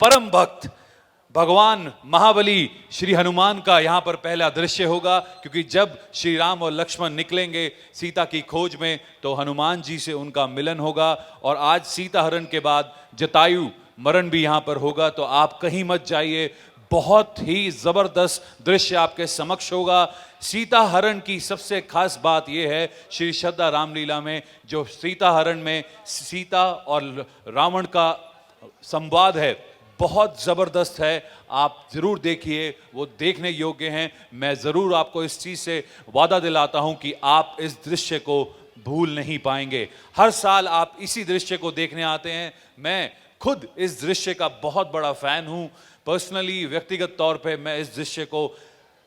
परम भक्त भगवान महाबली श्री हनुमान का यहां पर पहला दृश्य होगा, क्योंकि जब श्री राम और लक्ष्मण निकलेंगे सीता की खोज में तो हनुमान जी से उनका मिलन होगा। और आज सीता हरण के बाद जटायु मरण भी यहां पर होगा, तो आप कहीं मत जाइए, बहुत ही जबरदस्त दृश्य आपके समक्ष होगा। सीता हरण की सबसे खास बात यह है श्री श्रद्धा रामलीला में, जो सीता हरण में सीता और रावण का संवाद है, बहुत जबरदस्त है। आप जरूर देखिए, वो देखने योग्य हैं। मैं जरूर आपको इस चीज से वादा दिलाता हूं कि आप इस दृश्य को भूल नहीं पाएंगे। हर साल आप इसी दृश्य को देखने आते हैं। मैं खुद इस दृश्य का बहुत बड़ा फैन हूं। पर्सनली, व्यक्तिगत तौर पे मैं इस दृश्य को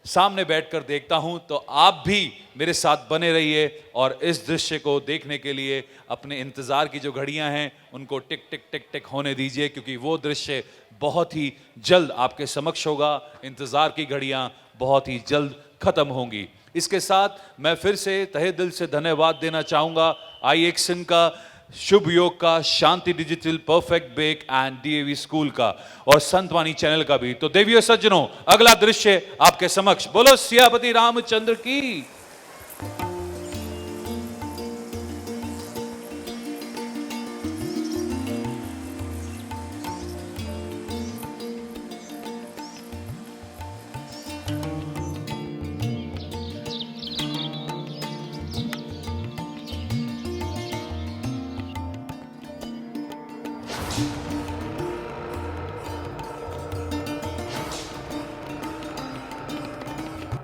सामने बैठकर देखता हूं, तो आप भी मेरे साथ बने रहिए और इस दृश्य को देखने के लिए अपने इंतजार की जो घड़ियां हैं उनको टिक टिक टिक टिक होने दीजिए, क्योंकि वो दृश्य बहुत ही जल्द आपके समक्ष होगा। इंतजार की घड़ियां बहुत ही जल्द खत्म होंगी। इसके साथ मैं फिर से तहे दिल से धन्यवाद देना चाहूंगा IXN का, शुभ योग का, Shanti digital, perfect bake and DAV school का और संतवाणी चैनल का भी। तो देवियों सज्जनों, अगला दृश्य आपके समक्ष। बोलो सियापति रामचंद्र की।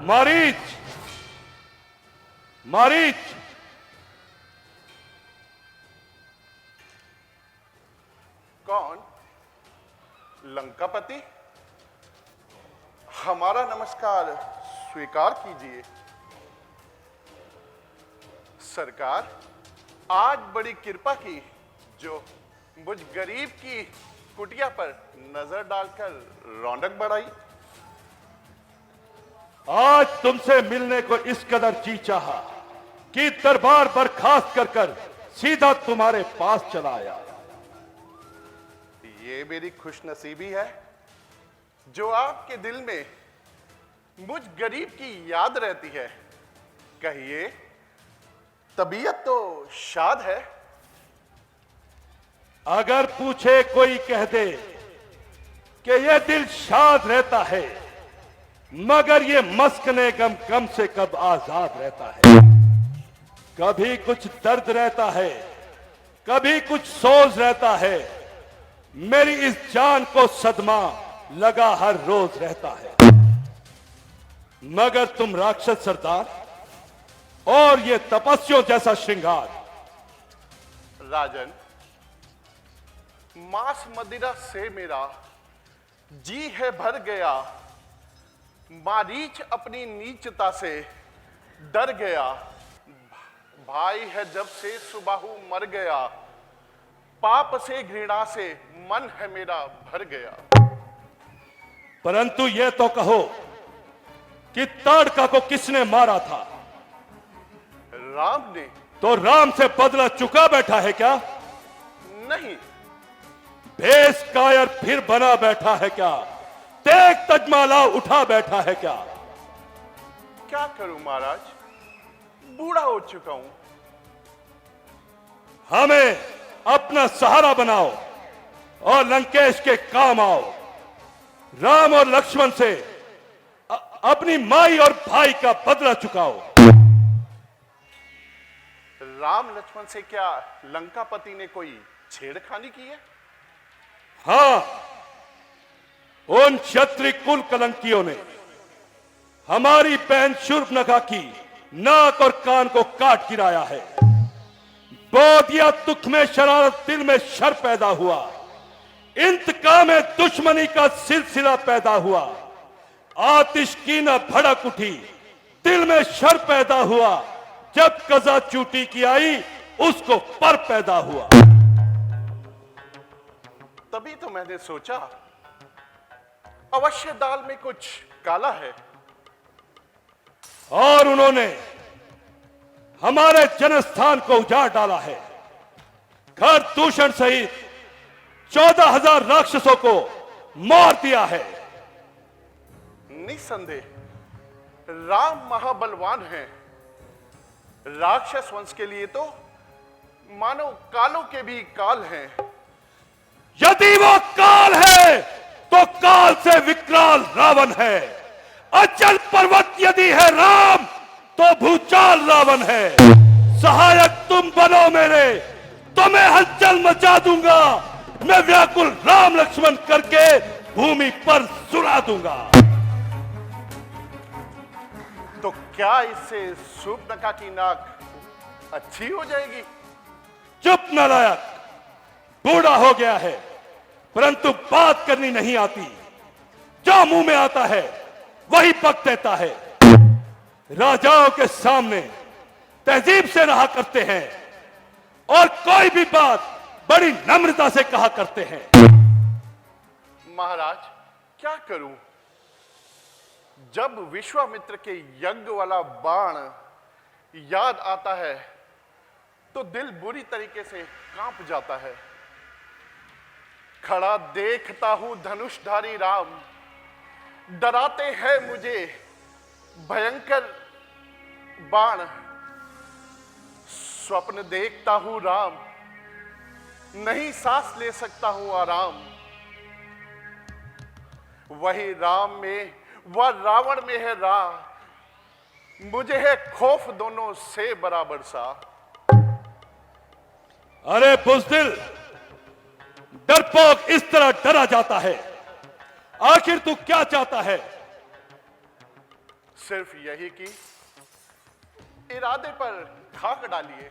मारीच, मारीच, कौन? लंकापति? हमारा नमस्कार स्वीकार कीजिए। सरकार, आज बड़ी कृपा की, जो मुझ गरीब की कुटिया पर नजर डालकर रौनक बढ़ाई। आज तुमसे मिलने को इस कदर जी चाहा कि दरबार बर्खास्त कर सीधा तुम्हारे पास चला आया। ये मेरी खुशनसीबी है जो आपके दिल में मुझ गरीब की याद रहती है। कहिए, तबीयत तो शाद है? अगर पूछे कोई कह दे कि यह दिल शाद रहता है, मगर ये मस्कने गम कम से कब आजाद रहता है। कभी कुछ दर्द रहता है, कभी कुछ सोज रहता है। मेरी इस जान को सदमा लगा हर रोज रहता है। मगर तुम राक्षस सरदार और ये तपस्वियों जैसा श्रृंगार। राजन, मांस मदिरा से मेरा जी है भर गया। मारीच अपनी नीचता से डर गया। भाई है जब से सुबाहु मर गया। पाप से घृणा से मन है मेरा भर गया। परंतु यह तो कहो कि ताड़का को किसने मारा था? राम ने। तो राम से बदला चुका बैठा है क्या? नहीं। भेष कायर फिर बना बैठा है क्या? तेग तजमाला उठा बैठा है क्या? क्या करूं महाराज, बूढ़ा हो चुका हूं। हमें अपना सहारा बनाओ और लंकेश के काम आओ। राम और लक्ष्मण से अपनी माई और भाई का बदला चुकाओ। राम लक्ष्मण से क्या लंकापति ने कोई छेड़खानी की है? हां, उन क्षत्रिय कुल कलंकियों ने हमारी बहन शूर्पणखा की नाक और कान को काट गिराया है। बोधिया दुख में शरारत, दिल में शर पैदा हुआ। इंतकाम में दुश्मनी का सिलसिला पैदा हुआ। आतिश की न भड़क उठी, दिल में शर पैदा हुआ। जब कजा चूटी की आई, उसको पर पैदा हुआ। तभी तो मैंने सोचा अवश्य दाल में कुछ काला है। और उन्होंने हमारे जनस्थान को उजाड़ डाला है। घर दूषण सहित 14,000 राक्षसों को मार दिया है। निसंदेह राम महाबलवान हैं। राक्षस वंश के लिए तो मानो कालों के भी काल हैं। यदि वो काल है तो काल से विकराल रावण है। अचल पर्वत यदि है राम तो भूचाल रावण है। सहायक तुम बनो मेरे, तो मैं हलचल मचा दूंगा। मैं व्याकुल राम लक्ष्मण करके भूमि पर सुला दूंगा। तो क्या इससे शूर्पणखा की नाक अच्छी हो जाएगी? चुप नालायक, बूढ़ा हो गया है परंतु बात करनी नहीं आती। जो मुंह में आता है वही पक देता है। राजाओं के सामने तहजीब से रहा करते हैं और कोई भी बात बड़ी नम्रता से कहा करते हैं। महाराज क्या करूं? जब विश्वामित्र के यज्ञ वाला बाण याद आता है तो दिल बुरी तरीके से कांप जाता है। खड़ा देखता हूं धनुषधारी राम, डराते हैं मुझे भयंकर बाण। स्वप्न देखता हूं राम, नहीं सांस ले सकता हूं आराम। वही राम में वह रावण में है राह, मुझे है खौफ दोनों से बराबर सा। अरे बुज़दिल, डरपोक इस तरह डरा जाता है। आखिर तू क्या चाहता है? सिर्फ यही कि इरादे पर खाक डालिए।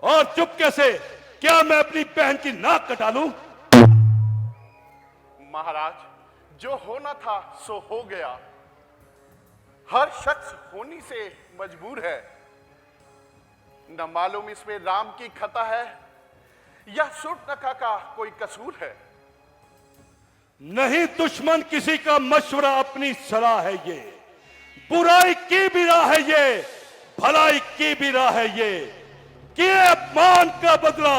और चुपके से क्या मैं अपनी बहन की नाक कटा लूं? महाराज, जो होना था सो हो गया। हर शख्स होनी से मजबूर है। न मालूम इसमें राम की खता है या शूर्पणखा का कोई कसूर है। नहीं, दुश्मन किसी का मशवरा अपनी सलाह है ये। बुराई की भी राह है ये, भलाई की भी राह है ये। कि अपमान का बदला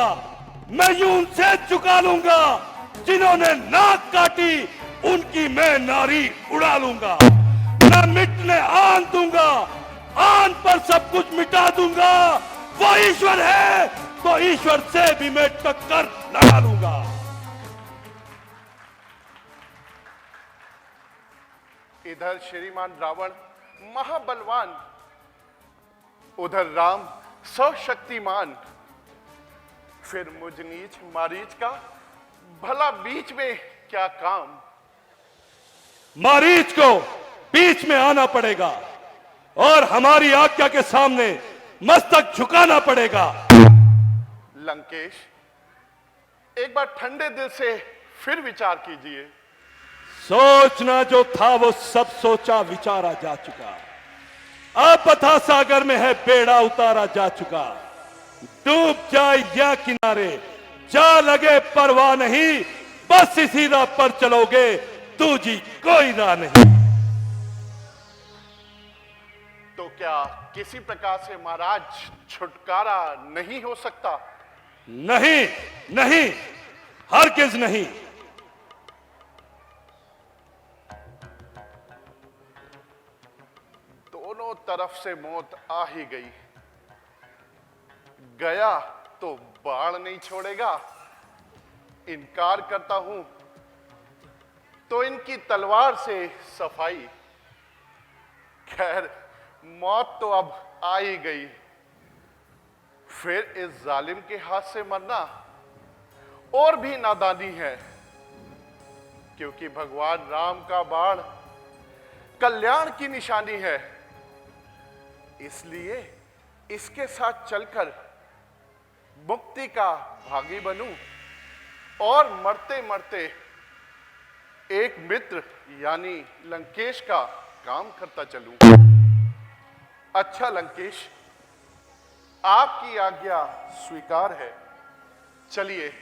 मैं यूं उनसे चुका लूंगा जिन्होंने नाक काटी, उनकी मैं नारी उड़ा लूंगा। मैं मिटने आन दूंगा, आन पर सब कुछ मिटा दूंगा। वो ईश्वर है तो ईश्वर से भी मैं टक्कर लगा लूंगा। इधर श्रीमान रावण महाबलवान, उधर राम सशक्तिमान। फिर मुझ नीच मारीच का भला बीच में क्या काम? मारीच को बीच में आना पड़ेगा और हमारी आज्ञा के सामने मस्तक झुकाना पड़ेगा। लंकेश, एक बार ठंडे दिल से फिर विचार कीजिए। सोचना जो था वो सब सोचा विचारा जा चुका। अब बथा सागर में है बेड़ा उतारा जा चुका। डूब जाए या किनारे, जा लगे परवाह नहीं। बस इसी राह पर चलोगे, दूजी कोई राह नहीं। तो क्या किसी प्रकार से महाराज छुटकारा नहीं हो सकता? नहीं, नहीं, हरगिज नहीं। दोनों तरफ से मौत आ ही गई। गया तो बाण नहीं छोड़ेगा। इनकार करता हूं तो इनकी तलवार से सफाई। खैर, मौत तो अब आ ही गई। फिर इस जालिम के हाथ से मरना और भी नादानी है, क्योंकि भगवान राम का बाण कल्याण की निशानी है। इसलिए इसके साथ चलकर मुक्ति का भागी बनूं और मरते मरते एक मित्र यानी लंकेश का काम करता चलूं। अच्छा लंकेश, आपकी आज्ञा स्वीकार है। चलिए,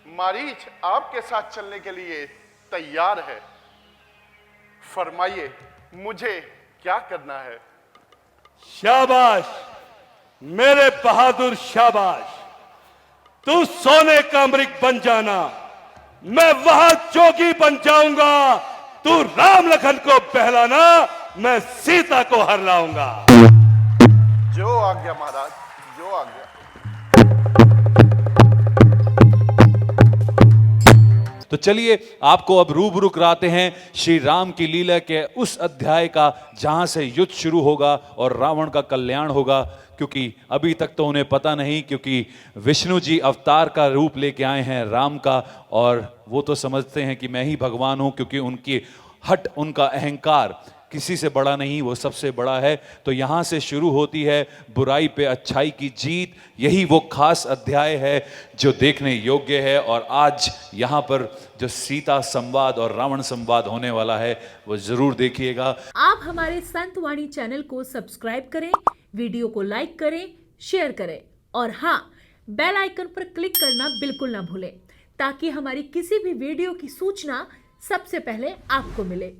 मारीच आपके साथ चलने के लिए तैयार है। फरमाइए, मुझे क्या करना है? शाबाश मेरे बहादुर, शाबाश। तू सोने का मृग बन जाना, मैं वहां जोगी बन जाऊंगा। तू राम लखन को बहलाना, मैं सीता को हरलाऊंगा। जो आज्ञा महाराज, जो आज्ञा। तो चलिए आपको अब रूबरू कराते हैं श्री राम की लीला के उस अध्याय का जहां से युद्ध शुरू होगा और रावण का कल्याण होगा, क्योंकि अभी तक तो उन्हें पता नहीं, क्योंकि विष्णु जी अवतार का रूप लेके आए हैं राम का, और वो तो समझते हैं कि मैं ही भगवान हूं, क्योंकि उनकी हट, उनका अहंकार किसी से बड़ा नहीं, वो सबसे बड़ा है। तो यहां से शुरू होती है बुराई पे अच्छाई की जीत। यही वो खास अध्याय है जो देखने योग्य है। और आज यहां पर जो सीता संवाद और रावण संवाद होने वाला है वो जरूर देखिएगा। आप हमारे संत वाणी चैनल को सब्सक्राइब करें, वीडियो को लाइक करें, शेयर करें और हाँ, बेल आइकन पर क्लिक करना बिल्कुल ना भूलें, ताकि हमारी किसी भी वीडियो की सूचना सबसे पहले आपको मिले।